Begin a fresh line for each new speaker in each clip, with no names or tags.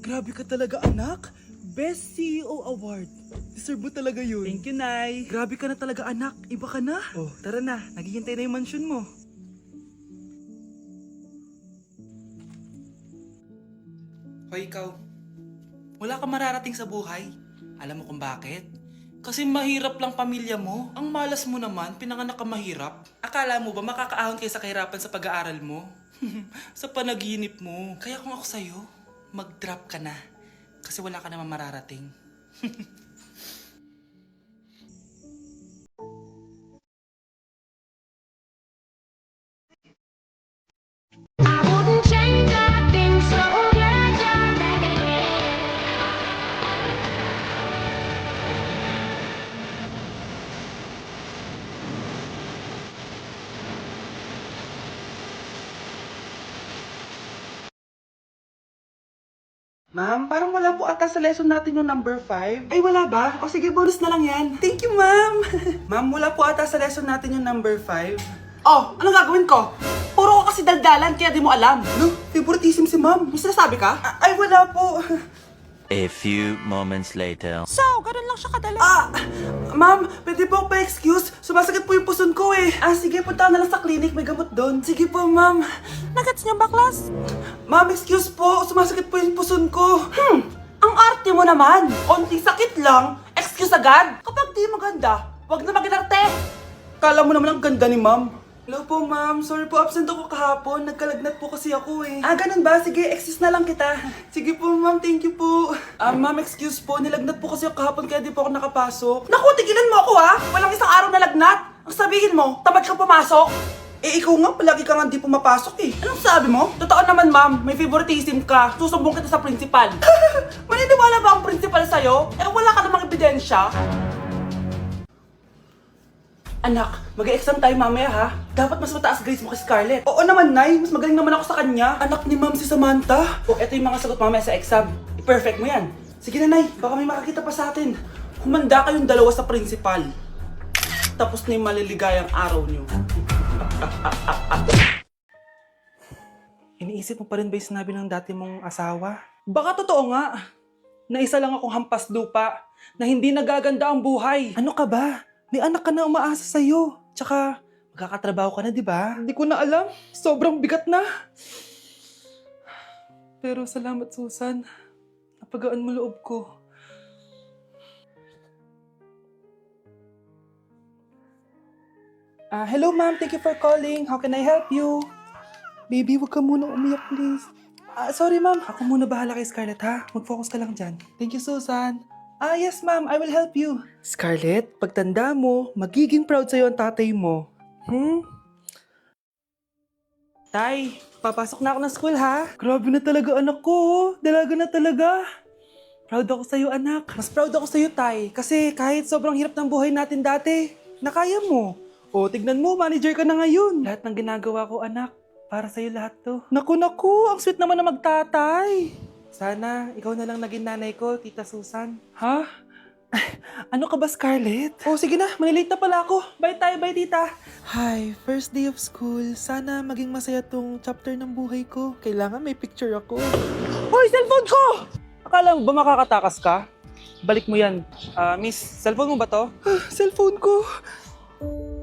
Grabe ka talaga, anak. Best CEO Award. Deserve mo talaga yun.
Thank you, Nay.
Grabe ka na talaga, anak. Iba ka na.
Oh, tara na. Naghihintay na yung mansion mo. Hoy, ikaw. Wala ka mararating sa buhay. Alam mo kung bakit? Kasi mahirap lang pamilya mo. Ang malas mo naman, pinanganak ka mahirap. Akala mo ba makakaahon kayo sa kahirapan sa pag-aaral mo? Sa panaginip mo. Kaya kung ako sa'yo, mag-drop ka na. Kasi wala ka naman mararating.
I wouldn't change a thing, so glad you're back again.
Ma'am, parang wala po ata sa lesson natin yung number 5.
Ay, wala ba? O sige, bonus na lang yan.
Thank you, ma'am. Ma'am, wala po ata sa lesson natin yung number 5.
Oh, anong gagawin ko? Puro ka kasi daldalan, kaya di mo alam.
No, favoritism si ma'am.
May sinasabi ka?
Ay, wala po.
A few moments later.
So, ganun lang siya kadali.
Ma'am, pwede po pa-excuse? Sumasakit po yung puson ko eh. Sige, punta na lang sa clinic. May gamot doon. Sige po, ma'am.
Nagets niyo ba, class?
Ma'am, excuse po. Sumasakit po yung puson ko.
Ang arte mo naman. Konting sakit lang. Excuse agad. Kapag di maganda, wag na mag-inarte.
Kala mo naman ang ganda ni ma'am. Hello po, ma'am. Sorry po, absent ako kahapon. Nagkalagnat po kasi ako eh. Ganun ba? Sige, excuse na lang kita. Sige po, ma'am. Thank you po. Ma'am, excuse po. Nilagnat po kasi ako kahapon kaya di po ako nakapasok.
Naku, tigilan mo ako ha. Walang isang araw na lagnat. Ang sabihin mo, tamad ka pumasok.
Ikaw nga, palagi ka nga di pumapasok eh.
Anong sabi mo? Totoo naman, ma'am. May favoritism ka. Susumbong kita sa principal. Maniniwala ba ang principal sa'yo? Wala ka namang ebidensya.
Anak, mag-exam tayo mamaya ha. Dapat mas mataas grades mo kay Scarlett. Oo naman, Nay. Mas magaling naman ako sa kanya. Anak ni ma'am si Samantha. Eto yung mga sagot mamaya sa exam. I-perfect mo yan. Sige na, Nay. Baka may makakita pa sa atin. Humanda kayong dalawa sa principal. Tapos na yung maliligayang araw niyo. Iniisip mo pa rin ba yung sinabi ng dati mong asawa? Baka totoo nga. Na isa lang akong hampas lupa. Na hindi nagaganda ang buhay. Ano ka ba? May anak ka na umaasa sa'yo. Tsaka, magkakatrabaho ka na, di ba? Hindi ko na alam. Sobrang bigat na. Pero salamat, Susan. Napagaan mo loob ko. Hello, ma'am. Thank you for calling. How can I help you? Baby, wag ka muna umiyak, please. Sorry, ma'am. Ako muna bahala kay Scarlett, ha? Mag-focus ka lang dyan. Thank you, Susan. Yes, ma'am. I will help you. Scarlett, pagtanda mo, magiging proud sa'yo ang tatay mo. Tay, papasok na ako ng school, ha? Grabe na talaga, anak ko. Dalaga na talaga. Proud ako sa'yo, anak. Mas proud ako sa'yo, Tay. Kasi kahit sobrang hirap ng buhay natin dati, nakaya mo. Tignan mo, manager ka na ngayon. Lahat ng ginagawa ko, anak, para sa'yo lahat to. Naku, ang sweet naman na magtatay. Sana, ikaw na lang naging nanay ko, Tita Susan. Ha? Ano ka ba, Scarlett? Sige na, malilate na pala ako. Bye tayo, bye, Tita. Hi, first day of school. Sana maging masaya tong chapter ng buhay ko. Kailangan may picture ako. Hoy, cellphone ko! Akala mo ba makakatakas ka? Balik mo yan. Miss, cellphone mo ba to? Cellphone ko.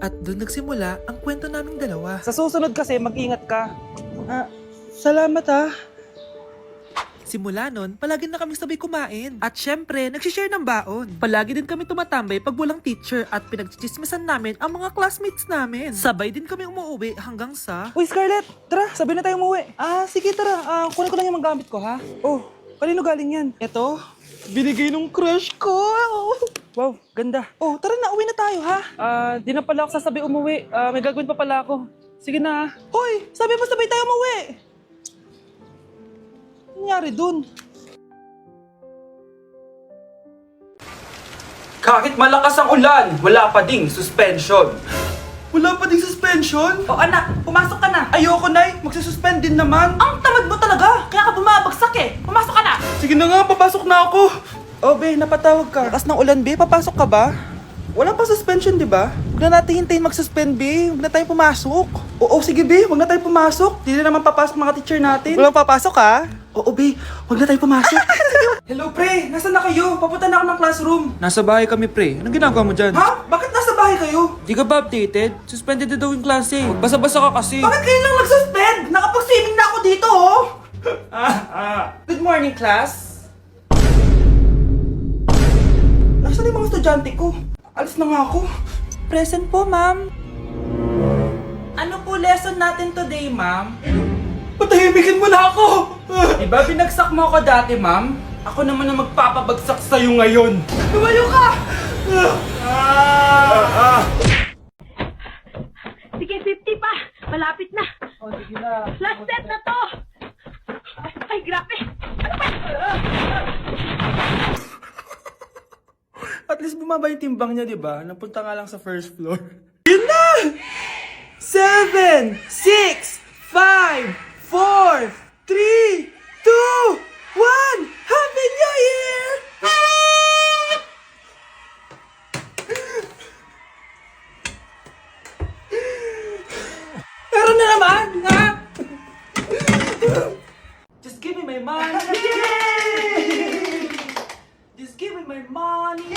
At doon nagsimula ang kwento naming dalawa. Sa susunod kasi, mag-ingat ka. Salamat ha. Simula nun, palagi na kami sabay kumain. At syempre, nagsishare ng baon. Palagi din kami tumatambay pag walang teacher at pinagchichismisan namin ang mga classmates namin. Sabay din kami umuwi hanggang sa... Uy, Scarlett! Tara, sabay na tayo umuwi. Sige, tara. Kunin ko lang yung mga gamit ko, ha? Kanino galing yan? Eto, binigay nung crush ko. Wow, ganda. Tara na, uwi na tayo, ha? Di na pala ako sasabay umuwi. May gagawin pa pala ako. Sige na. Hoy, sabi mo sabay tayo umuwi. Nangyari dun? Kahit malakas ang ulan, wala pa ding suspension. Wala pa ding suspension? Anak, pumasok ka na. Ayoko, Nay. Magsususpend din naman.
Ang tamad mo talaga. Kaya ka bumabagsak eh. Pumasok ka na.
Sige na nga, papasok na ako. Be, napatawag ka. Lakas ng ulan, Be. Papasok ka ba? Wala pa suspension, di ba? Huwag na natin hintayin mag-suspend, Be. Huwag na tayo pumasok. Sige, Be. Huwag na tayo pumasok. Di na naman papasok mga teacher natin. Walang papasok, ha?
Oo, be. Huwag na tayo pumasok.
Hello, pre! Nasaan na kayo? Papunta na ako ng classroom. Nasa bahay kami, pre. Anong ginagawa mo dyan?
Ha? Bakit nasa bahay kayo?
Di ka ba updated? Suspended na daw yung klase. Basa-basa ka kasi.
Bakit kayo lang nag-suspend? Nakapag-swimming na ako dito, oh.
Good morning, class.
Nasaan yung mga estudyante ko? Alis na nga ako.
Present po, ma'am. Ano po lesson natin today, ma'am?
Patahimikin mo na ako.
Diba binagsak mo ako dati, ma'am? Ako naman ang magpapabagsak sa'yo ngayon.
Lumayo ka.
Sige, 50 pa. Malapit na.
Oh, sige na.
Last set na to. Ay, grabe. Ano ba?
At least bumaba yung timbang niya, di ba? Napunta nga lang sa first floor. Yun na! 7, 6, 5, 4, 3, 2, 1! Happy New Year! Pero na naman, ha? Just give me my money. Just give me my money.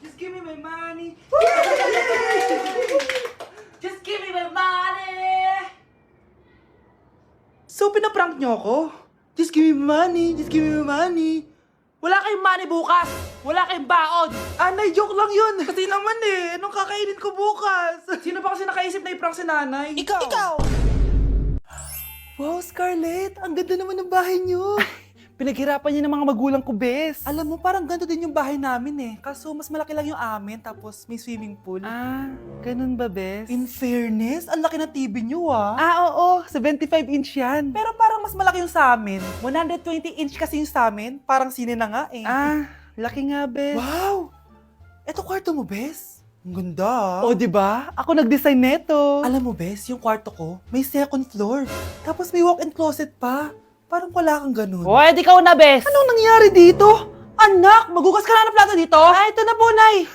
Just give me my money. Just give me my money.
So, pinaprank niyo ako? Just give me money. Just give me money.
Wala kayong money bukas. Wala kayong baon.
Anay, joke lang yun. Kasi naman eh, anong kakainin ko bukas?
Sino ba kasi nakaisip na i-prank si nanay?
Ikaw! Wow, Scarlett! Ang ganda naman ng bahay niyo!
Pinaghirapan niya ng mga magulang ko, bes.
Alam mo, parang ganito din yung bahay namin eh. Kaso, mas malaki lang yung amin, tapos may swimming pool.
Ah, ganun ba, bes?
In fairness, ang laki na TV niyo ah.
Oo, 75 inch yan.
Pero parang mas malaki yung sa amin. 120 inch kasi yung sa amin. Parang sine na nga eh.
Ah, laki nga, bes.
Wow! Eto kwarto mo, Bes? Ang ganda.
O, di ba? Ako nag-design neto.
Alam mo, Bes, yung kwarto ko, may second floor. Tapos may walk-in closet pa. Parang wala kang ganun.
O, edi ikaw na, bes.
Anong nangyari dito? Anak, magugas ka na ng plato dito?
Ah, ito na po, nay.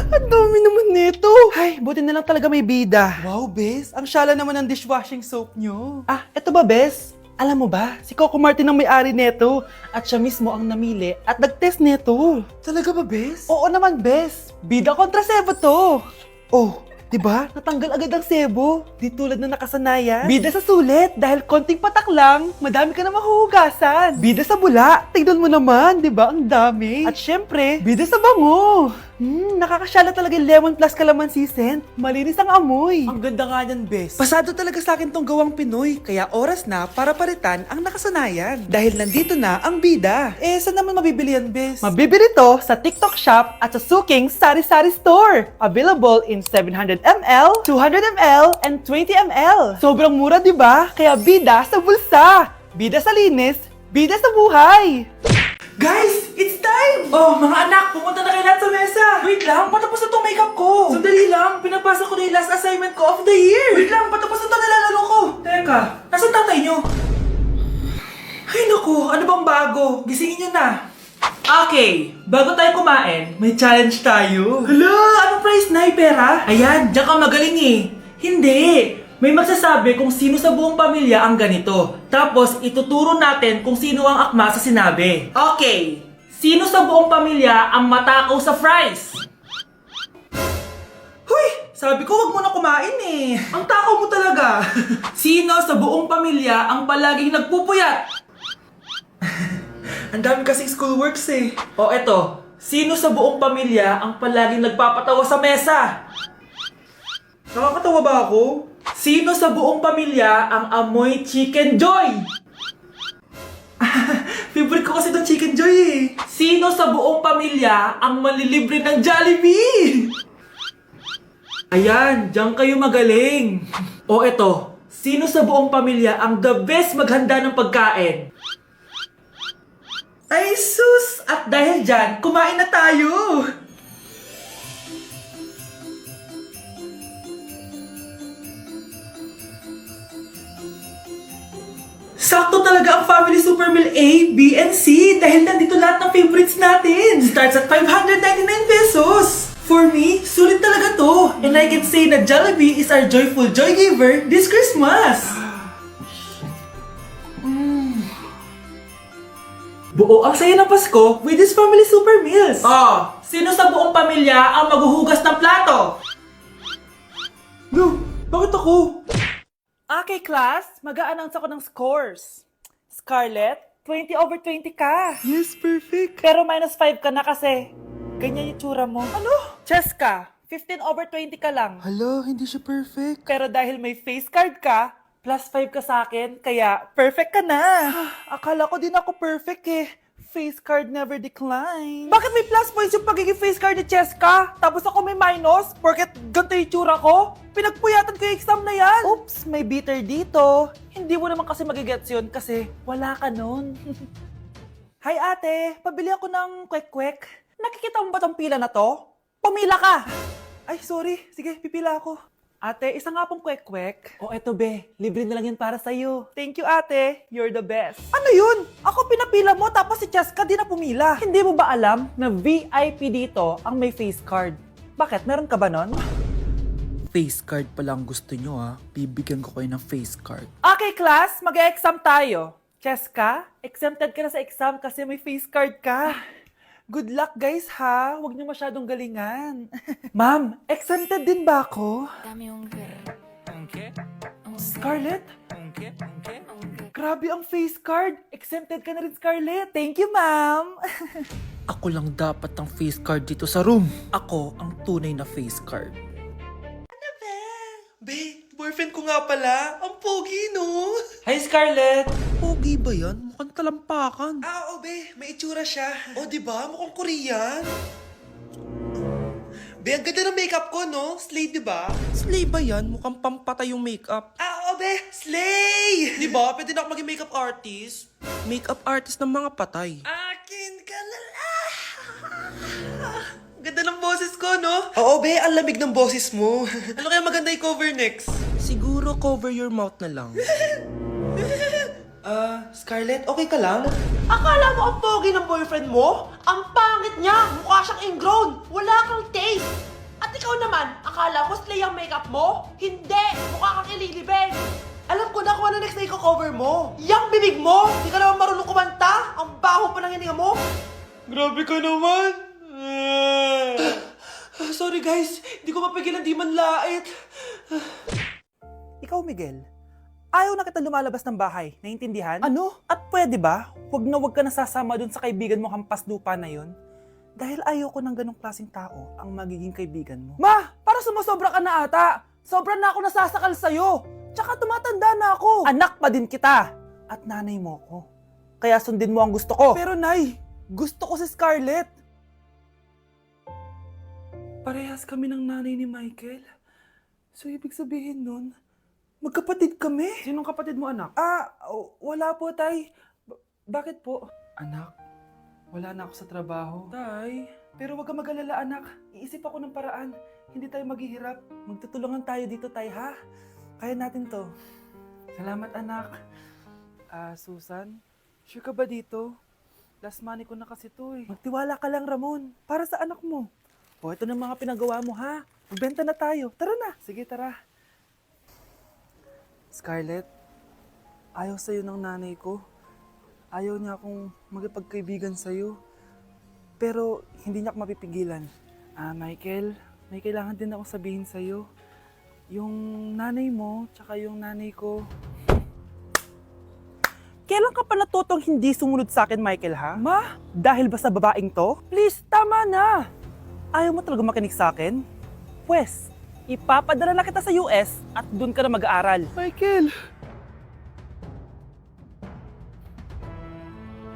Ang dami naman nito.
Ay, buti na lang talaga may bida.
Wow, Bes. Ang syala naman ng dishwashing soap nyo.
Ah, eto ba, bes? Alam mo ba, si Coco Martin ang may-ari neto at siya mismo ang namili at nag-test neto.
Talaga ba, Bes?
Oo naman, bes. Bida kontra sebo to.
Oh, di ba?
Natanggal agad ang sebo. Di tulad na nakasanayan. Bida sa sulit dahil konting patak lang, madami ka na mahuhugasan. Bida sa bula, tignan mo naman, di ba? Ang dami. At syempre, bida sa bango. Nakakasyala talaga yung lemon plus calamansi scent. Malinis ang amoy.
Ang ganda nga niyan, Bes. Pasado talaga sa akin tong gawang Pinoy, kaya oras na para palitan ang nakasanayan. Dahil nandito na ang bida. Eh, saan naman mabibili yan, Bes?
Mabibili to sa TikTok Shop at sa Suking Sari Sari Store. Available in 700ml, 200ml, and 20ml. Sobrang mura, di ba? Kaya bida sa bulsa. Bida sa linis, bida sa buhay.
Guys, it's time! Oh, mga anak, pumunta na kayo lahat sa mesa. Wait lang, patapos na itong makeup ko. Sandali lang, pinapasa ko na yung last assignment ko of the year. Wait lang, patapos na ito nilalaro ko. Teka, nasan tatay nyo? Ay naku, ano bang bago? Gisingin nyo na. Okay, bago tayo kumain, may challenge tayo. Hala, anong prize na? Pera? Ayan, diyan ka magaling eh. Hindi. May magsasabi kung sino sa buong pamilya ang ganito. Tapos, ituturo natin kung sino ang akma sa sinabi. Okay. Sino sa buong pamilya ang matakaw sa fries? Huy! Sabi ko, wag mo na kumain eh. Ang takaw mo talaga. Sino sa buong pamilya ang palaging nagpupuyat? Ang dami kasing schoolworks eh. O eto, sino sa buong pamilya ang palaging nagpapatawa sa mesa? Nakakatawa ba ako? Sino sa buong pamilya ang amoy Chicken Joy? Favorite ko kasi itong Chicken Joy eh. Sino sa buong pamilya ang malilibre ng Jollibee? Ayan, diyan kayo magaling. O eto, sino sa buong pamilya ang the best maghanda ng pagkain? Ay sus! At dahil dyan, kumain na tayo! Sakto talaga ang Family Super Meal A, B, and C dahil nandito lahat ng favorites natin. Starts at 599 pesos. For me, sulit talaga to. And I can say na Jollibee is our joyful joy giver this Christmas. Buo ang saya ng Pasko with this family super meals. Oh, sino sa buong pamilya ang maghuhugas ng plato? No, bakit ako? Okay, class. Mag-a-announce ako ng scores. Scarlett, 20/20 ka.
Yes, perfect.
Pero -5 ka na kasi ganyan yung tsura mo. Ano? Cheska, 15/20 ka lang.
Hala, hindi siya perfect.
Pero dahil may face card ka, +5 ka sa akin, kaya perfect ka na.
Akala ko din ako perfect eh. Face card never decline.
Bakit may plus points yung pagiging face card ni Cheska? Tapos ako may minus? Porket ganito yung tsura ko? Pinagpuyatan ko yung exam na yan.
Oops, may bitter dito.
Hindi mo naman kasi magigets yun kasi wala ka nun.
Hi ate, pabili ako ng kwek-kwek.
Nakikita mo ba tong pila na to? Pumila ka!
Ay, sorry. Sige, pipila ako.
Ate, isa nga pong kwek-kwek.
O eto be, libre na lang yan para sa'yo.
Thank you, ate. You're the best.
Ano yun? Ako pinapila mo tapos si Cheska di na pumila.
Hindi mo ba alam na VIP dito ang may face card? Bakit? Meron ka ba nun?
Face card pa lang gusto nyo ha. Bibigyan ko kayo ng face card.
Okay, class. Mag-exam tayo. Cheska, exempted ka na sa exam kasi may face card ka.
Good luck guys ha. Huwag nyo masyadong galingan.
Ma'am, exempted din ba ako?
Dame un
Scarlett? Grabe ang face card. Exempted ka na rin, Scarlett. Thank you, ma'am.
Ako lang dapat ang face card dito sa room. Ako ang tunay na face card.
Be, boyfriend ko nga pala. Ang pogi, no?
Hi, Scarlett.
Pogi ba yan? Mukhang talampakan.
Oo, be. May itsura siya. O, di ba? Mukhang Korean. Be, ang ganda ng makeup ko, no? Slay, di ba?
Slay ba yan? Mukhang pampatay yung makeup.
Oo, be. Slay! Di ba? Pwede na ako maging makeup artist.
Makeup artist ng mga patay.
Akin ka na lang. Ganda ng boses ko, no? Oo, be. Ang lamig ng boses mo. Ano kaya maganda i-cover next?
Siguro cover your mouth na lang.
Scarlett, okay ka lang? Akala mo ang pogi ng boyfriend mo? Ang pangit niya! Mukha siyang ingrown! Wala kang taste! At ikaw naman, akala mo slay ang makeup mo? Hindi! Mukha kang ililibing! Alam ko na kung ano next na i-cover mo! Yang bibig mo! Di ka naman marunong kumanta! Ang baho pa ng hininga mo! Grabe ka naman! Sorry guys, di ko mapigilan di man lait.
Ikaw, Miguel. Ayaw na kita lumalabas ng bahay. Naintindihan?
Ano?
At pwede ba, huwag ka nasasama dun sa kaibigan mo hampas lupa na yon? Dahil ayaw ko ng ganong klaseng tao ang magiging kaibigan mo. Ma! Para sumusobra ka na ata! Sobra na ako nasasakal sa'yo! Tsaka tumatanda na ako! Anak pa din kita! At nanay mo ko. Kaya sundin mo ang gusto ko.
Pero Nay, gusto ko si Scarlett.
Parehas kami ng nanay ni Michael.
So ibig sabihin nun, magkapatid kami?
Sinong kapatid mo, anak?
Wala po, Tay. Bakit po?
Anak, wala na ako sa trabaho.
Tay, pero wag ka mag-alala, anak. Iisip ako ng paraan. Hindi tayo maghihirap. Magtutulungan tayo dito, Tay, ha? Kaya natin to.
Salamat, anak. Susan, sure ka ba dito? Last money ko na kasi to eh.
Magtiwala ka lang, Ramon. Para sa anak mo. O, ito na mga pinagawa mo, ha? Magbenta na tayo. Tara na.
Sige, tara. Scarlett, ayaw sa'yo ng nanay ko. Ayaw niya akong magipagkaibigan sa'yo. Pero hindi niya ako mapipigilan. Michael, may kailangan din akong sabihin sa'yo. Yung nanay mo, tsaka yung nanay ko. Kailan ka pa natutong hindi sumunod sa akin, Michael, ha?
Ma,
Dahil ba sa babaeng to? Please, tama na! Ayaw mo talaga makinig sa akin? Pwes, ipapadala na kita sa US at doon ka na mag-aaral.
Michael,